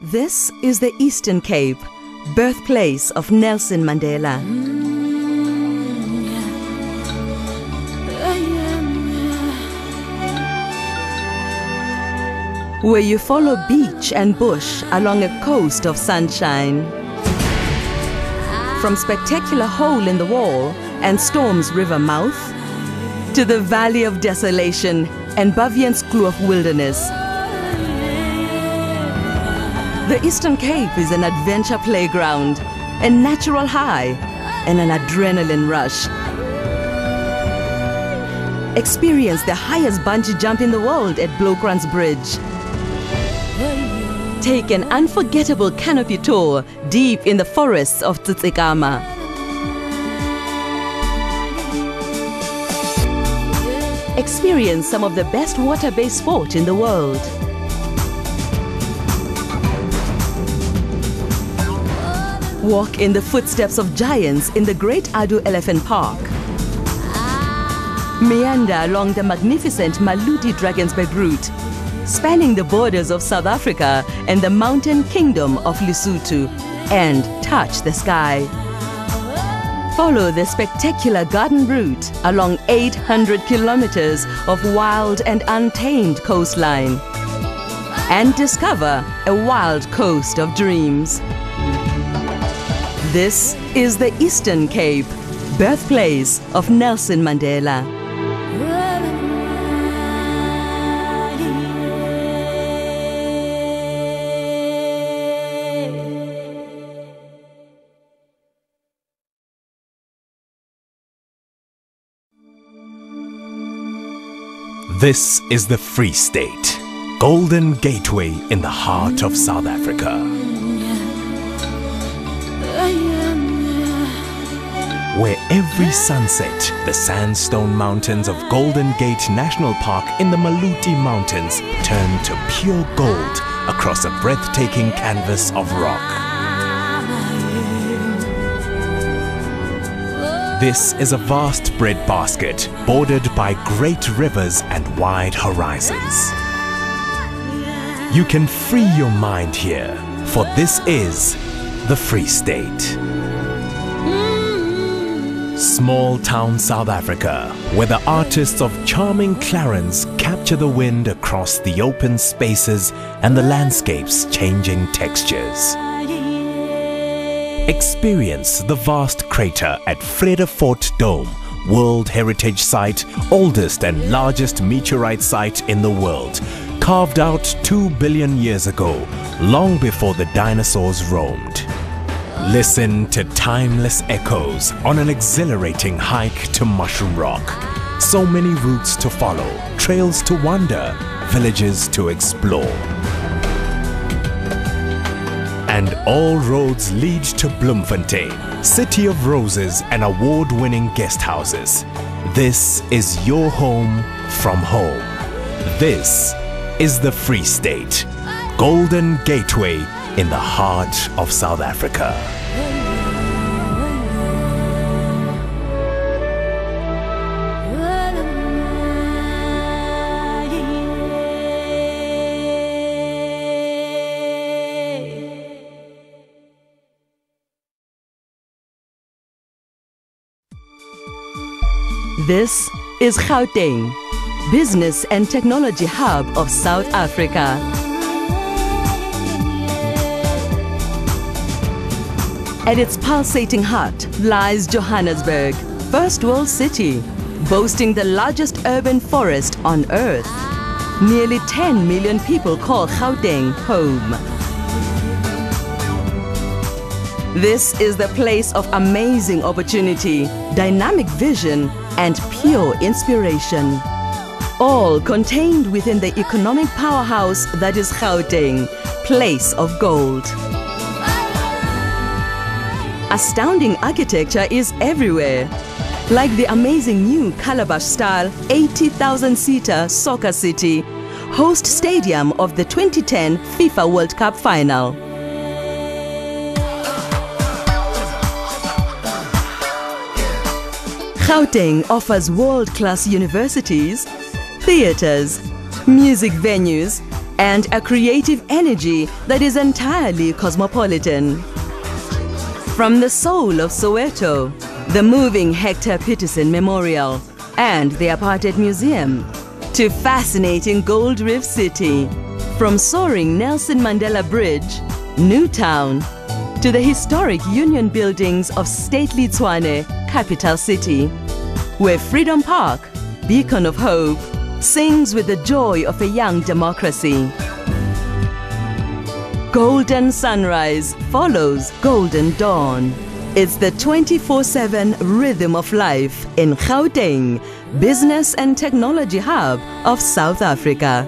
This is the Eastern Cape, birthplace of Nelson Mandela. Where you follow beach and bush along a coast of sunshine. From spectacular hole in the wall and Storms River mouth, to the Valley of Desolation and Bavian's Kloof Wilderness. The Eastern Cape is an adventure playground, a natural high, and an adrenaline rush. Experience the highest bungee jump in the world at Blokran's Bridge. Take an unforgettable canopy tour deep in the forests of Tsitsikama. Experience some of the best water-based sport in the world. Walk in the footsteps of giants in the Great Adu Elephant Park. Meander along the magnificent Maludi Drakensberg route, spanning the borders of South Africa and the mountain kingdom of Lesotho, and touch the sky. Follow the spectacular garden route along 800 kilometers of wild and untamed coastline, and discover a wild coast of dreams. This is the Eastern Cape, birthplace of Nelson Mandela. This is the Free State, golden gateway in the heart of South Africa. Where every sunset, the sandstone mountains of Golden Gate National Park in the Maluti Mountains turn to pure gold across a breathtaking canvas of rock. This is a vast breadbasket bordered by great rivers and wide horizons. You can free your mind here, for this is the Free State. Small town South Africa, where the artists of charming Clarence capture the wind across the open spaces and the landscape's changing textures. Experience the vast crater at Vredefort Dome, World Heritage Site, oldest and largest meteorite site in the world, carved out 2 billion years ago, long before the dinosaurs roamed. Listen to timeless echoes on an exhilarating hike to Mushroom Rock. So many routes to follow, trails to wander, villages to explore. And all roads lead to Bloemfontein, City of Roses and award-winning guest houses. This is your home from home. This is the Free State, golden gateway in the heart of South Africa. This is Gauteng, business and technology hub of South Africa. At its pulsating heart lies Johannesburg, first world city, boasting the largest urban forest on earth. Nearly 10 million people call Gauteng home. This is the place of amazing opportunity, dynamic vision, and pure inspiration. All contained within the economic powerhouse that is Gauteng, place of gold. Astounding architecture is everywhere, like the amazing new Calabash-style 80,000-seater soccer city, host stadium of the 2010 FIFA World Cup final. Gauteng offers world-class universities, theaters, music venues, and a creative energy that is entirely cosmopolitan. From the soul of Soweto, the moving Hector Peterson Memorial and the Apartheid Museum, to fascinating Gold Reef City, from soaring Nelson Mandela Bridge, Newtown, to the historic Union buildings of stately Tshwane, capital city, where Freedom Park, beacon of hope, sings with the joy of a young democracy. Golden sunrise follows golden dawn. It's the 24/7 rhythm of life in Gauteng, business and technology hub of South Africa.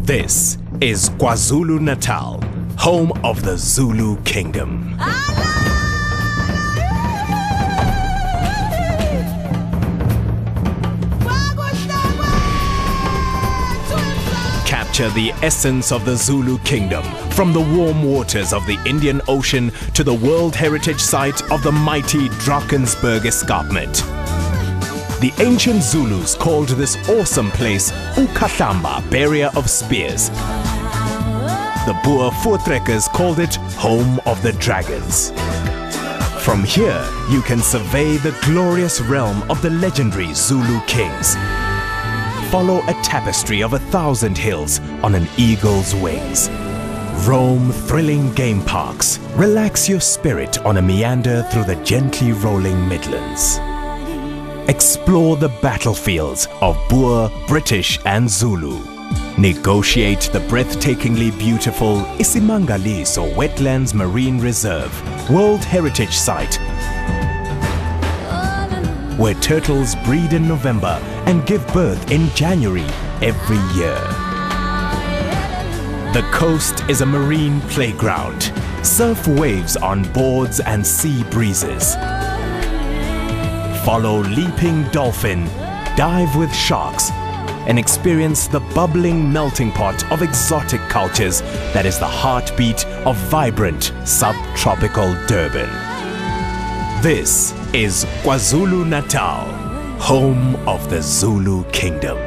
This is KwaZulu-Natal, home of the Zulu Kingdom. Capture the essence of the Zulu Kingdom, from the warm waters of the Indian Ocean to the World Heritage Site of the mighty Drakensberg Escarpment. The ancient Zulus called this awesome place Ukahlamba, barrier of spears. The Boer voortrekkers called it home of the dragons. From here, you can survey the glorious realm of the legendary Zulu kings. Follow a tapestry of 1,000 hills on an eagle's wings. Roam thrilling game parks. Relax your spirit on a meander through the gently rolling Midlands. Explore the battlefields of Boer, British and Zulu. Negotiate the breathtakingly beautiful Isimangaliso Wetlands Marine Reserve, World Heritage Site, where turtles breed in November and give birth in January every year. The coast is a marine playground. Surf waves on boards and sea breezes. Follow leaping dolphin, dive with sharks, and experience the bubbling melting pot of exotic cultures that is the heartbeat of vibrant subtropical Durban. This is KwaZulu-Natal, home of the Zulu Kingdom.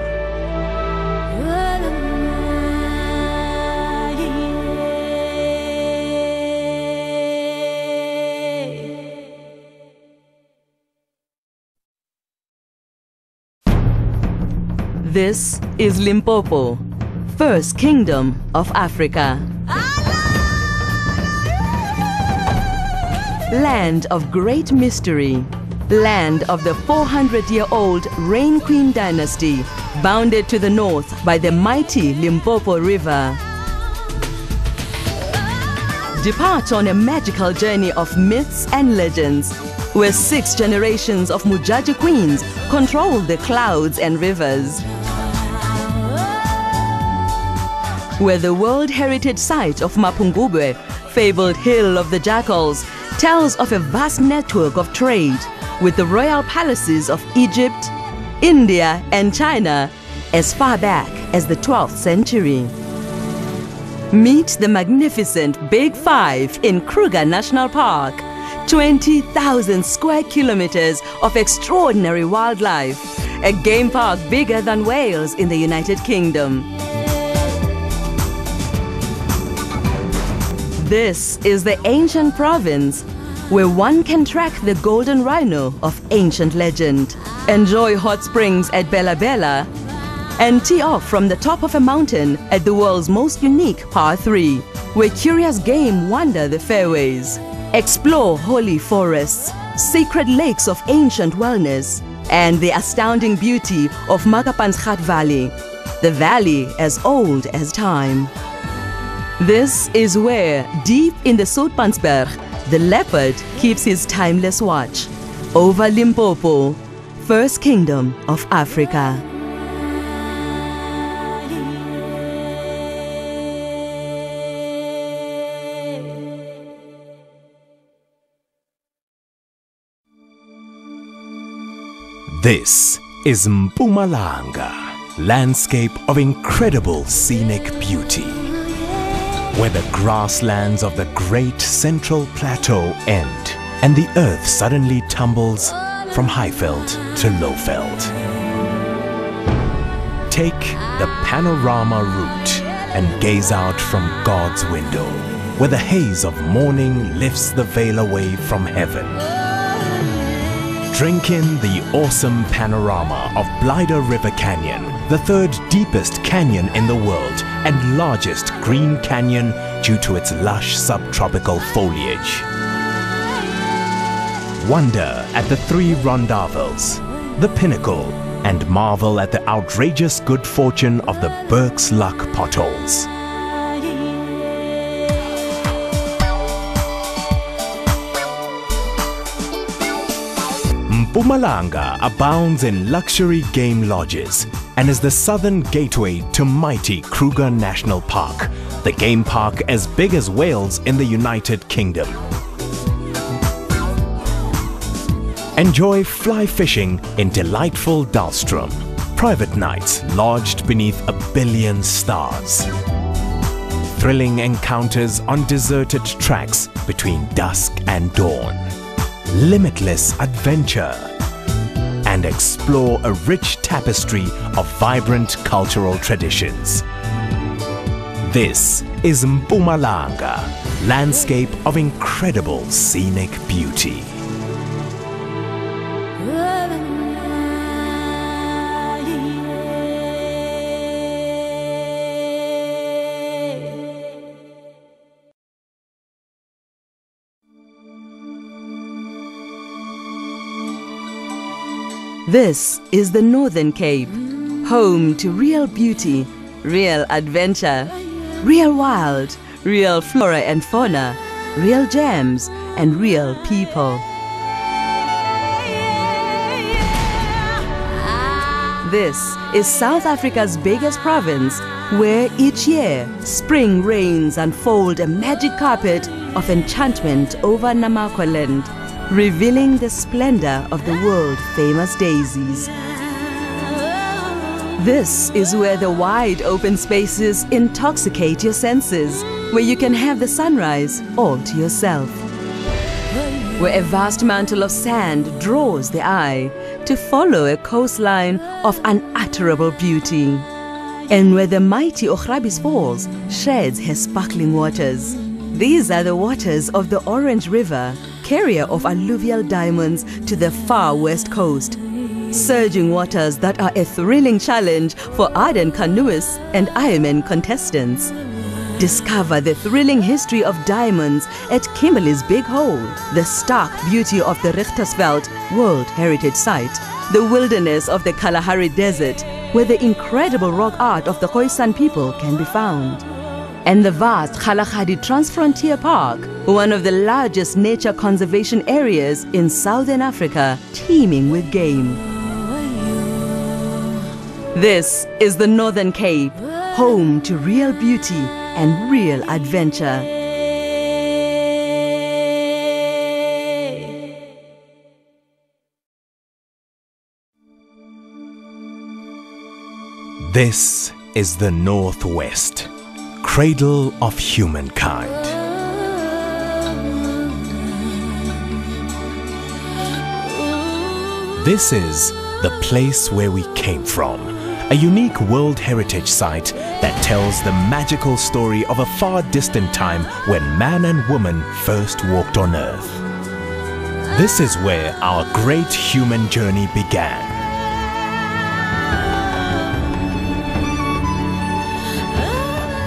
This is Limpopo, first kingdom of Africa. Land of great mystery, land of the 400-year-old Rain Queen dynasty, bounded to the north by the mighty Limpopo River. Depart on a magical journey of myths and legends, where 6 generations of Mujaji queens control the clouds and rivers. Where the World Heritage Site of Mapungubwe, fabled Hill of the Jackals, tells of a vast network of trade with the royal palaces of Egypt, India and China as far back as the 12th century. Meet the magnificent Big Five in Kruger National Park, 20,000 square kilometers of extraordinary wildlife, a game park bigger than Wales in the United Kingdom. This is the ancient province, where one can track the golden rhino of ancient legend, enjoy hot springs at Bella Bella, and tee off from the top of a mountain at the world's most unique Par 3, where curious game wander the fairways. Explore holy forests, sacred lakes of ancient wellness, and the astounding beauty of Makapansgat Valley, the valley as old as time. This is where, deep in the Soutpansberg, the leopard keeps his timeless watch over Limpopo, first kingdom of Africa. This is Mpumalanga, landscape of incredible scenic beauty, where the grasslands of the Great Central Plateau end and the earth suddenly tumbles from highveld to lowveld. Take the panorama route and gaze out from God's window, where the haze of morning lifts the veil away from heaven. Drink in the awesome panorama of Blider River Canyon, the third deepest canyon in the world and largest green canyon due to its lush subtropical foliage. Wonder at the three rondavels, the pinnacle, and marvel at the outrageous good fortune of the Burke's Luck potholes. Mpumalanga abounds in luxury game lodges and is the southern gateway to mighty Kruger National Park, the game park as big as Wales in the United Kingdom. Enjoy fly fishing in delightful Dahlstrom, private nights lodged beneath 1 billion stars. Thrilling encounters on deserted tracks between dusk and dawn. Limitless adventure. And explore a rich tapestry of vibrant cultural traditions. This is Mpumalanga, landscape of incredible scenic beauty. This is the Northern Cape, home to real beauty, real adventure, real wild, real flora and fauna, real gems, and real people. This is South Africa's biggest province, where each year spring rains unfold a magic carpet of enchantment over Namakwaland, revealing the splendor of the world-famous daisies. This is where the wide open spaces intoxicate your senses, where you can have the sunrise all to yourself. Where a vast mantle of sand draws the eye to follow a coastline of unutterable beauty. And where the mighty Ochrabis Falls sheds her sparkling waters. These are the waters of the Orange River, carrier of alluvial diamonds to the far west coast. Surging waters that are a thrilling challenge for ardent canoeists and Ironman contestants. Discover the thrilling history of diamonds at Kimberley's Big Hole, the stark beauty of the Richtersveld World Heritage Site, the wilderness of the Kalahari Desert, where the incredible rock art of the Khoisan people can be found, and the vast Kgalagadi Transfrontier Park, one of the largest nature conservation areas in Southern Africa, teeming with game. This is the Northern Cape, home to real beauty and real adventure. This is the Northwest, cradle of humankind. This is the place where we came from, a unique World Heritage Site that tells the magical story of a far distant time when man and woman first walked on Earth. This is where our great human journey began.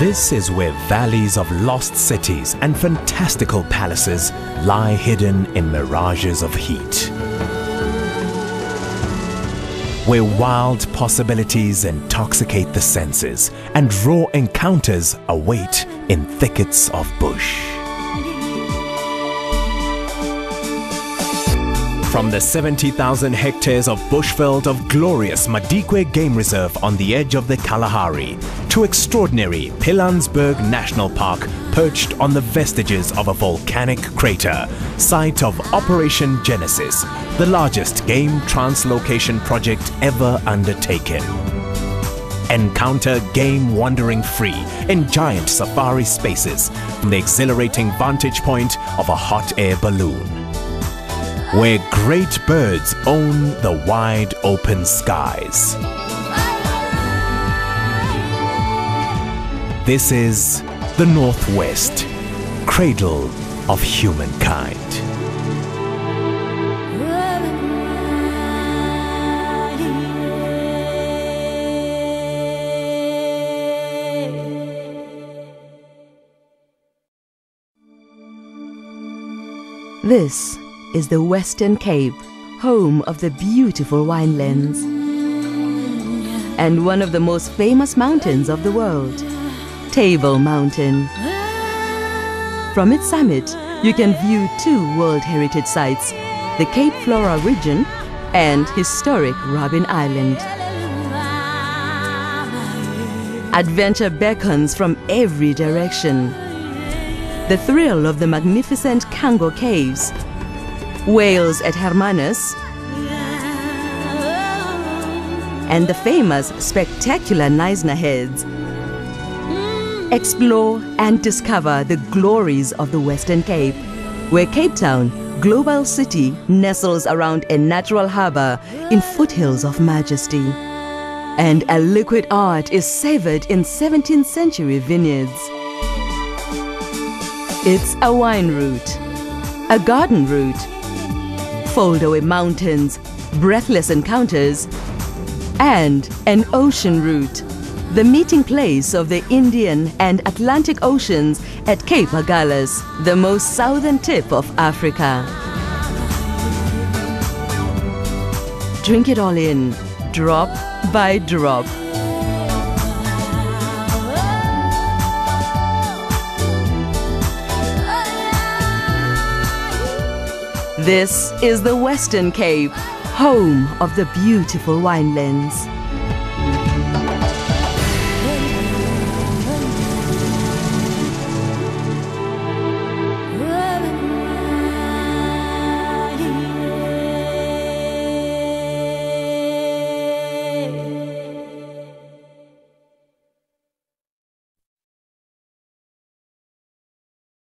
This is where valleys of lost cities and fantastical palaces lie hidden in mirages of heat. Where wild possibilities intoxicate the senses and raw encounters await in thickets of bush. From the 70,000 hectares of bushveld of glorious Madikwe Game Reserve on the edge of the Kalahari to extraordinary Pilanesberg National Park perched on the vestiges of a volcanic crater, site of Operation Genesis, the largest game translocation project ever undertaken. Encounter game wandering free in giant safari spaces from the exhilarating vantage point of a hot air balloon. where great birds own the wide open skies. This is the Northwest, cradle of humankind. This is the Western Cape, home of the beautiful winelands and one of the most famous mountains of the world, Table Mountain. From its summit, you can view two World Heritage Sites, the Cape Flora region and historic Robben Island. Adventure beckons from every direction. The thrill of the magnificent Kango Caves, whales at Hermanus, and the famous spectacular Knysna Heads. Explore and discover the glories of the Western Cape, where Cape Town, global city, nestles around a natural harbor in foothills of majesty. And a liquid art is savored in 17th century vineyards. It's a wine route, a garden route, foldaway mountains, breathless encounters, and an ocean route, the meeting place of the Indian and Atlantic Oceans at Cape Agulhas, the most southern tip of Africa. Drink it all in, drop by drop. This is the Western Cape, home of the beautiful winelands.